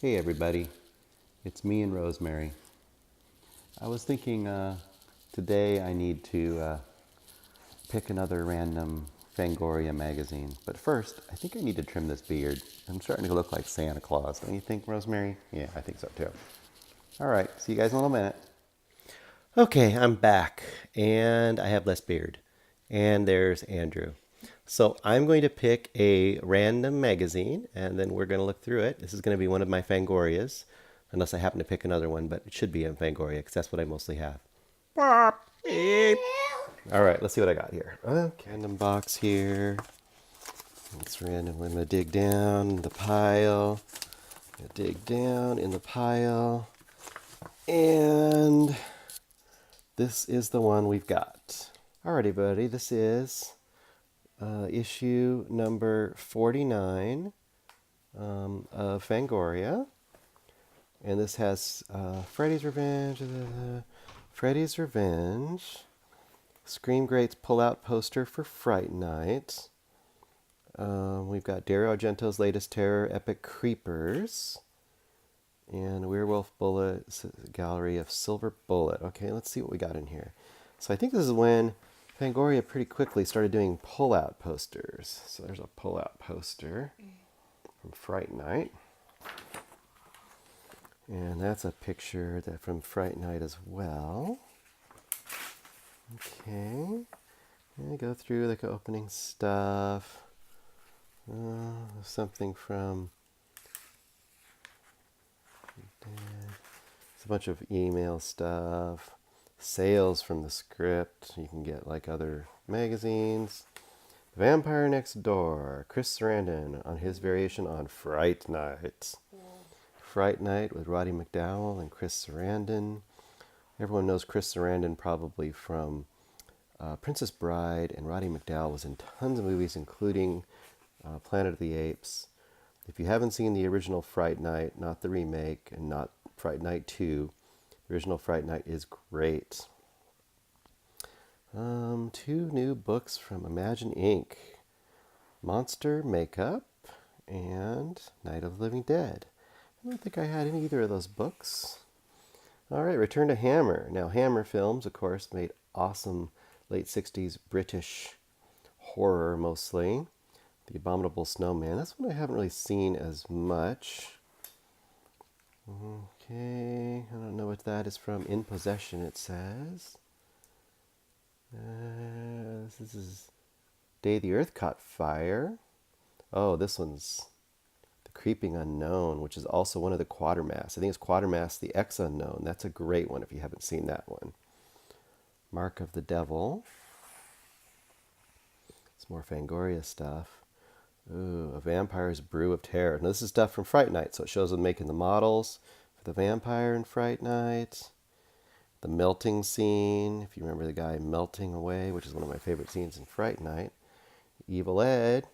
Hey everybody, it's me and Rosemary. I was thinking today I need to pick another random Fangoria magazine. But first, I think I need to trim this beard. I'm starting to look like Santa Claus. Don't you think, Rosemary? Yeah, I think so too. All right, see you guys in a little minute. Okay, I'm back and I have less beard. And there's Andrew. So I'm going to pick a random magazine and then we're going to look through it. This is going to be one of my Fangorias, unless I happen to pick another one, but it should be a Fangoria because that's what I mostly have. Beep. All right, let's see what I got here. Random box here. It's random. I'm going to dig down in the pile. Dig down in the pile. And this is the one we've got. Alrighty, buddy. This is issue number 49 of Fangoria. And this has Freddy's Revenge. Freddy's Revenge. Scream Greats pull-out poster for Fright Night. We've got Dario Argento's latest terror epic Creepers. And Werewolf Bullet gallery of Silver Bullet. Okay, let's see what we got in here. So I think this is when Fangoria pretty quickly started doing pull-out posters. So there's a pull-out poster from Fright Night. And that's a picture from Fright Night as well. Okay. And go through like opening stuff. Something from... It's a bunch of email stuff. Sales from the script. You can get like other magazines. Vampire Next Door. Chris Sarandon on his variation on Fright Night. Yeah. Fright Night with Roddy McDowall and Chris Sarandon. Everyone knows Chris Sarandon probably from Princess Bride, and Roddy McDowall was in tons of movies, including Planet of the Apes. If you haven't seen the original Fright Night, not the remake, and not Fright Night 2, the original Fright Night is great. 2 new books from Imagine Inc. Monster Makeup and Night of the Living Dead. I don't think I had either of those books. All right, Return to Hammer. Now, Hammer Films, of course, made awesome late 60s British horror mostly. The Abominable Snowman. That's one I haven't really seen as much. Okay, I don't know what that is from. In Possession, it says. This is Day the Earth Caught Fire. Oh, this one's The Creeping Unknown, which is also one of the Quatermass. I think it's Quatermass The X Unknown. That's a great one if you haven't seen that one. Mark of the Devil. Some more Fangoria stuff. Ooh, A Vampire's Brew of Terror. Now, this is stuff from Fright Night, so it shows them making the models for the vampire in Fright Night. The melting scene, if you remember the guy melting away, which is one of my favorite scenes in Fright Night. Evil Ed.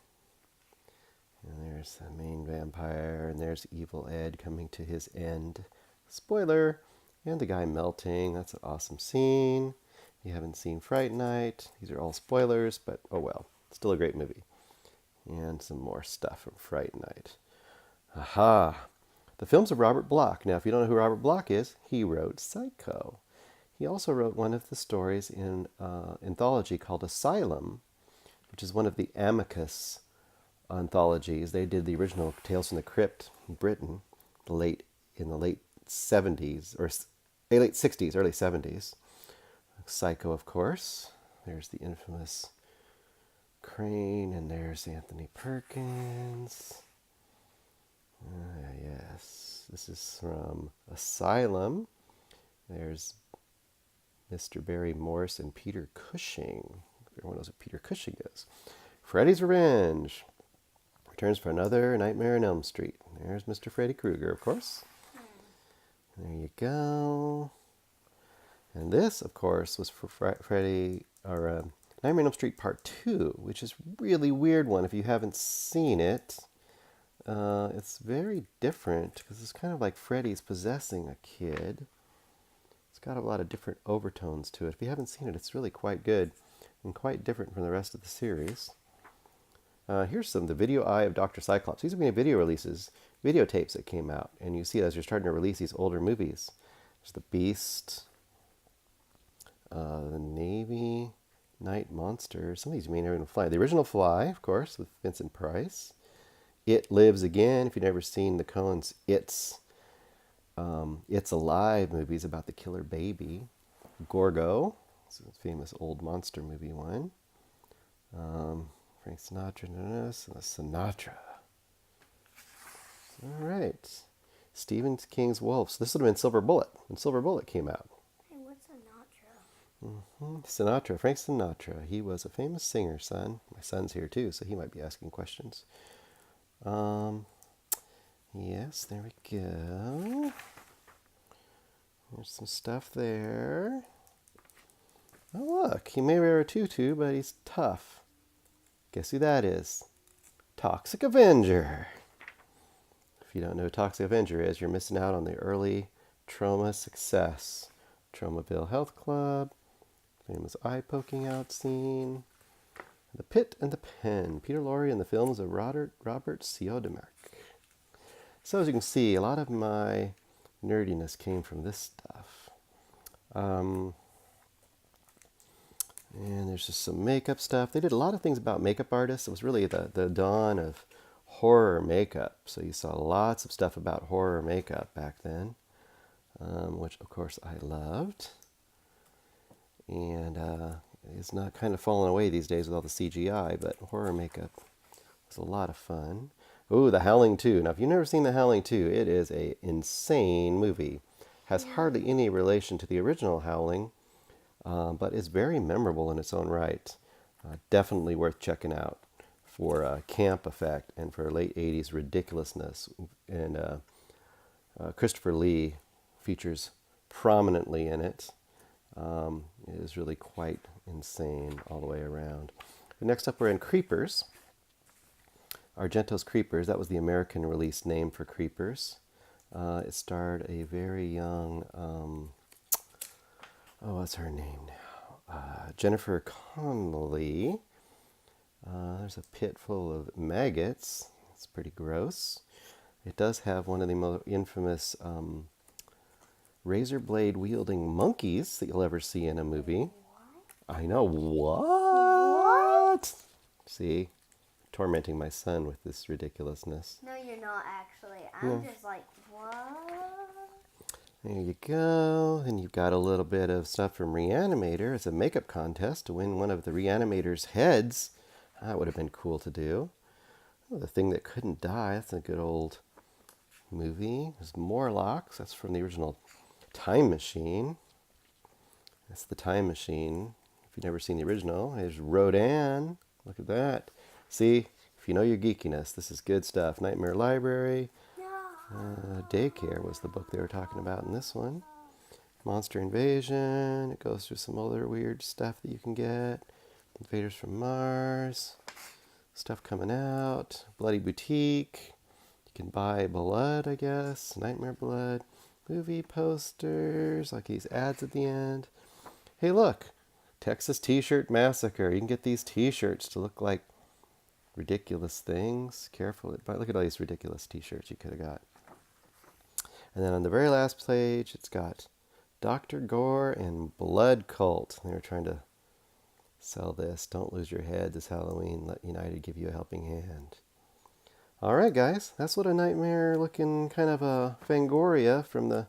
And there's the main vampire, and there's Evil Ed coming to his end. Spoiler! And the guy melting. That's an awesome scene. If you haven't seen Fright Night, these are all spoilers, but oh well. Still a great movie. And some more stuff from Fright Night. Aha! The films of Robert Bloch. Now, if you don't know who Robert Bloch is, he wrote Psycho. He also wrote one of the stories in an anthology called Asylum, which is one of the Amicus anthologies. They did the original Tales from the Crypt in Britain in the late 70s, or late 60s, early 70s. Psycho, of course. There's the infamous Crane, and there's Anthony Perkins. Yes, this is from Asylum. There's Mr. Barry Morse and Peter Cushing. Everyone knows what Peter Cushing is. Freddy's Revenge. Returns for another Nightmare on Elm Street. There's Mr. Freddy Krueger, of course. There you go. And this, of course, was for Nightmare on Elm Street Part 2, which is a really weird one if you haven't seen it. It's very different because it's kind of like Freddy's possessing a kid. It's got a lot of different overtones to it. If you haven't seen it, it's really quite good and quite different from the rest of the series. Here's the video eye of Dr. Cyclops. These are being video releases. videotapes that came out. And you see as you're starting to release these older movies. There's The Beast, The Navy, Night Monster. Some of these you may never even fly. The original Fly, of course, with Vincent Price. It Lives Again. If you've never seen the Coens' It's Alive movies about the killer baby. Gorgo, it's a famous old monster movie one. Frank Sinatra. All right. Stephen King's Wolf. So this would have been Silver Bullet when Silver Bullet came out. Hey, what's Sinatra? Sinatra, Frank Sinatra. He was a famous singer, son. My son's here too, so he might be asking questions. Yes, there we go. There's some stuff there. Oh, look, he may wear a tutu, but he's tough. Guess who that is? Toxic Avenger. If you don't know who Toxic Avenger is, you're missing out on the early trauma success. Traumaville Health Club, famous eye poking out scene, The Pit and the Pen, Peter Lorre in the films of Robert Siodmak. So as you can see, a lot of my nerdiness came from this stuff. And there's just some makeup stuff. They did a lot of things about makeup artists. It was really the dawn of horror makeup. So you saw lots of stuff about horror makeup back then, which of course I loved. And it's not kind of falling away these days with all the CGI, but horror makeup was a lot of fun. Ooh, The Howling 2. Now, if you've never seen The Howling 2, it is an insane movie. Has hardly any relation to the original Howling, but is very memorable in its own right. Definitely worth checking out for camp effect and for late 80s ridiculousness. And Christopher Lee features prominently in it. It is really quite insane all the way around. But next up, we're in Creepers. Argento's Creepers. That was the American release name for Creepers. It starred a very young, what's her name now? Jennifer Connelly. There's a pit full of maggots. It's pretty gross. It does have one of the most infamous razor blade wielding monkeys that you'll ever see in a movie. What? I know. What? See? Tormenting my son with this ridiculousness. No, you're not actually. I'm just like, what? There you go. And you've got a little bit of stuff from Reanimator. It's a makeup contest to win one of the Reanimator's heads. That would have been cool to do. Oh, The Thing That Couldn't Die. That's a good old movie. There's Morlocks. That's from the original Time Machine. That's the Time Machine. If you've never seen the original, there's Rodan. Look at that. See, if you know your geekiness, this is good stuff. Nightmare Library. Daycare was the book they were talking about in this one. Monster Invasion. It goes through some other weird stuff that you can get. Invaders from Mars. Stuff coming out. Bloody Boutique. You can buy blood, I guess. Nightmare Blood. Movie posters. Like these ads at the end. Hey, look. Texas T-shirt Massacre. You can get these T-shirts to look like ridiculous things. Careful. But look at all these ridiculous T-shirts you could have got. And then on the very last page, it's got Dr. Gore and Blood Cult. They were trying to sell this. Don't lose your head this Halloween. Let United give you a helping hand. All right, guys. That's what a nightmare-looking kind of a Fangoria from the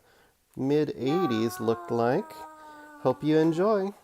mid-'80s looked like. Hope you enjoy.